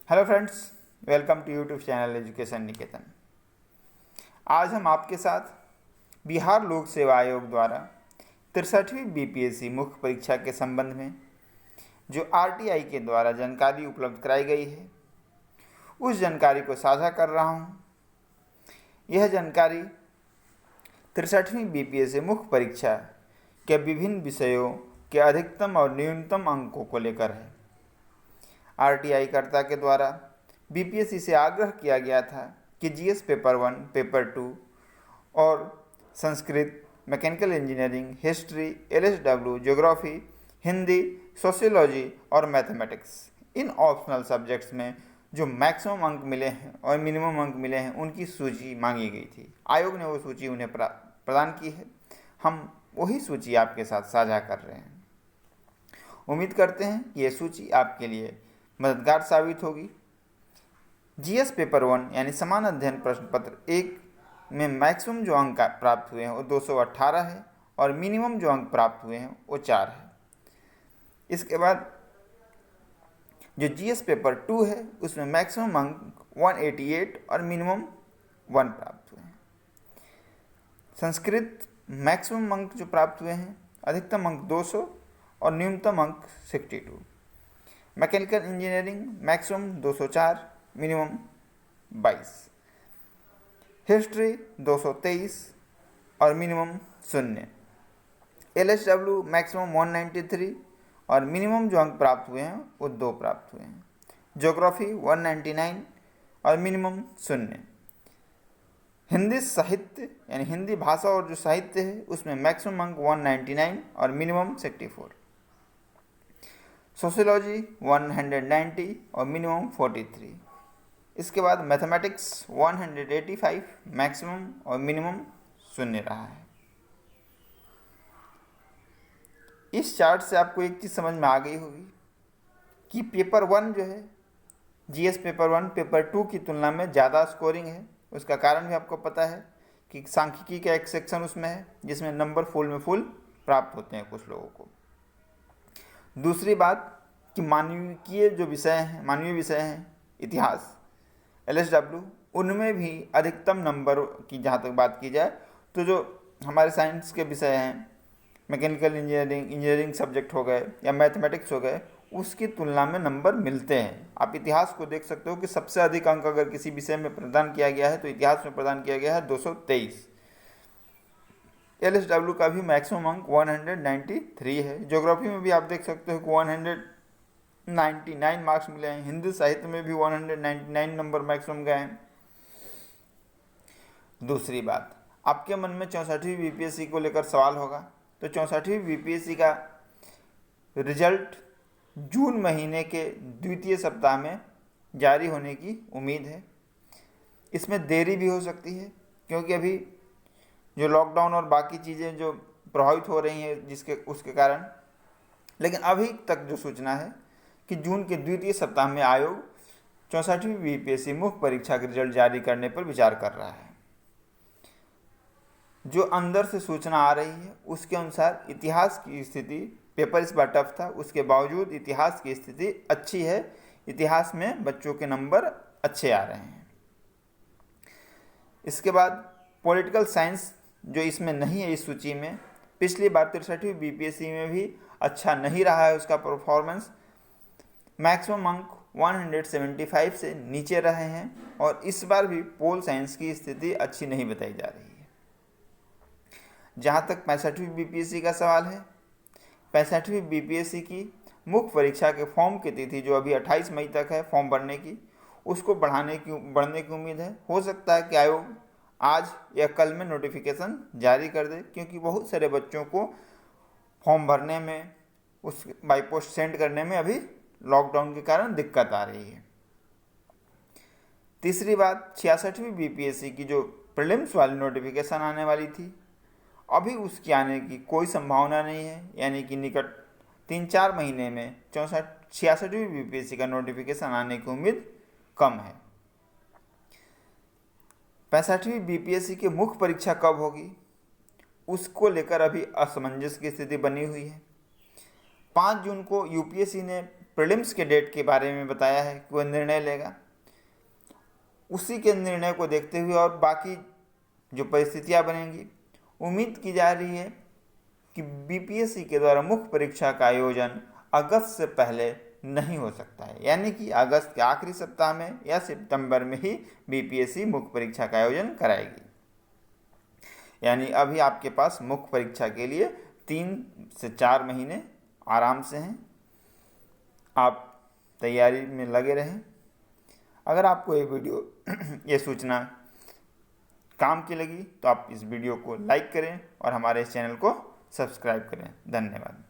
Hello friends, welcome to YouTube channel education Niketan. आज हम आपके साथ बिहार लोक सेवा आयोग द्वारा 63वीं बीपीएससी मुख्य परीक्षा के संबंध में जो आरटीआई के द्वारा जानकारी उपलब्ध कराई गई है उस जानकारी को साझा कर रहा हूँ। यह जानकारी 63वीं बीपीएससी मुख्य परीक्षा के विभिन्न विषयों के अधिकतम और न्यूनतम अंकों को लेकर है। आरटीआई कर्ता के द्वारा बीपीएससी से आग्रह किया गया था कि जीएस पेपर 1, पेपर 2 और Sanskrit, mechanical engineering, history, LSW, geography, Hindi, sociology और मैथमेटिक्स इन ऑप्शनल सब्जेक्ट्स में जो मैक्सिमम अंक मिले हैं और मिनिमम अंक मिले हैं उनकी सूची मांगी गई थी। आयोग ने वो सूची उन्हें प्रदान की है। हम वही सूची आपके साथ साझा कर रहे हैं। उम्मीद करते हैं कि ये सूची आपके लिए मददगार साबित होगी। जीएस पेपर 1 यानी समान अध्ययन प्रश्न पत्र 1 में मैक्सिमम जो अंक प्राप्त हुए हैं वो 218 है और मिनिमम जो अंक प्राप्त हुए हैं वो 4 है। इसके बाद जो जीएस पेपर 2 है उसमें मैक्सिमम अंक 188 और मिनिमम 1 प्राप्त हुए हैं। संस्कृत मैक्सिमम अंक जो प्राप्त हुए हैं, अधिकतम अंक 200 और न्यूनतम अंक 62। Mechanical engineering maximum 204, minimum 22। History 223 और मिनिमम 0। एलएसडब्ल्यू मैक्सिमम 193 और मिनिमम जो अंक प्राप्त हुए हैं वो 2 प्राप्त हुए हैं। ज्योग्राफी 199 और मिनिमम 0। हिंदी साहित्य यानी हिंदी भाषा और जो साहित्य है उसमें मैक्सिमम अंक 199 और मिनिमम 64। सोशियोलॉजी 190 और मिनिमम 43। इसके बाद मैथमेटिक्स 185, मैक्सिमम और मिनिमम 0 रहा है। इस चार्ट से आपको एक चीज़ समझ में आ गई होगी कि पेपर 1 जो है जीएस पेपर 1 पेपर 2 की तुलना में ज़्यादा स्कोरिंग है। उसका कारण भी आपको पता है कि सांख्यिकी का एक सेक्शन उसमें है जिसमें नंबर फुल में फुल प्राप्त होते हैं कुछ लोगों को। दूसरी बात कि मानवीय जो विषय हैं, मानवीय विषय हैं, इतिहास, एलएसडब्ल्यू, उनमें भी अधिकतम नंबर की जहाँ तक बात की जाए तो जो हमारे साइंस के विषय हैं, मैकेनिकल इंजीनियरिंग सब्जेक्ट हो गए या मैथमेटिक्स हो गए, उसकी तुलना में नंबर मिलते हैं। आप इतिहास को देख सकते हो कि सबसे अधिक अंक अगर किसी विषय में प्रदान किया गया है तो इतिहास में प्रदान किया गया है 223। एलएसडब्ल्यू का भी मैक्सिमम अंक 193 है। ज्योग्राफी में भी आप देख सकते हो कि 199 मार्क्स मिले हैं। हिंदी साहित्य में भी 199 नंबर मैक्सिमम गए हैं। दूसरी बात, आपके मन में 64वीं बीपीएससी को लेकर सवाल होगा तो 64वीं बीपीएससी का रिजल्ट जून महीने के द्वितीय सप्ताह में जारी होने की उम्मीद है। इसमें देरी भी हो सकती है क्योंकि अभी जो लॉकडाउन और बाकी चीज़ें जो प्रभावित हो रही हैं उसके कारण, लेकिन अभी तक जो सूचना है कि जून के द्वितीय सप्ताह में आयोग 64वीं बीपीएससी मुख्य परीक्षा के रिजल्ट जारी करने पर विचार कर रहा है। जो अंदर से सूचना आ रही है उसके अनुसार इतिहास की स्थिति, पेपर इस बार टफ था, उसके बावजूद इतिहास की स्थिति अच्छी है। इतिहास में बच्चों के नंबर अच्छे आ रहे हैं। इसके बाद पॉलिटिकल साइंस जो इसमें नहीं है इस सूची में, पिछली बार 63वीं बीपीएससी में भी अच्छा नहीं रहा है उसका परफॉर्मेंस। मैक्सिमम अंक 175 से नीचे रहे हैं और इस बार भी पोल साइंस की स्थिति अच्छी नहीं बताई जा रही है। जहाँ तक 65वीं बीपीएससी का सवाल है, 65वीं बीपीएससी की मुख्य परीक्षा के फॉर्म की तिथि जो अभी 28 मई तक है फॉर्म भरने की, उसको बढ़ने की उम्मीद है। हो सकता है कि आयोग आज या कल में नोटिफिकेशन जारी कर दे क्योंकि बहुत सारे बच्चों को फॉर्म भरने में, उस बाई पोस्ट सेंड करने में अभी लॉकडाउन के कारण दिक्कत आ रही है। तीसरी बात, 66वीं बीपीएससी की जो प्रीलिम्स वाली नोटिफिकेशन आने वाली थी, अभी उसकी आने की कोई संभावना नहीं है। यानी कि निकट 3-4 महीने में 66वीं बीपीएससी का नोटिफिकेशन आने की उम्मीद कम है। 65वीं बीपीएससी की मुख्य परीक्षा कब होगी उसको लेकर अभी असमंजस की स्थिति बनी हुई है। 5 जून को यूपीएससी ने प्रीलिम्स के डेट के बारे में बताया है कि वह निर्णय लेगा। उसी के निर्णय को देखते हुए और बाकी जो परिस्थितियां बनेंगी, उम्मीद की जा रही है कि बीपीएससी के द्वारा मुख्य परीक्षा का आयोजन अगस्त से पहले नहीं हो सकता है, यानी कि अगस्त के आखिरी सप्ताह में या सितंबर में ही बीपीएससी मुख्य परीक्षा का आयोजन कराएगी। यानी अभी आपके पास मुख्य परीक्षा के लिए 3 से 4 महीने आराम से हैं। आप तैयारी में लगे रहें। अगर आपको ये वीडियो ये सूचना काम की लगी तो आप इस वीडियो को लाइक करें और हमारे इस चैनल को सब्सक्राइब करें। धन्यवाद।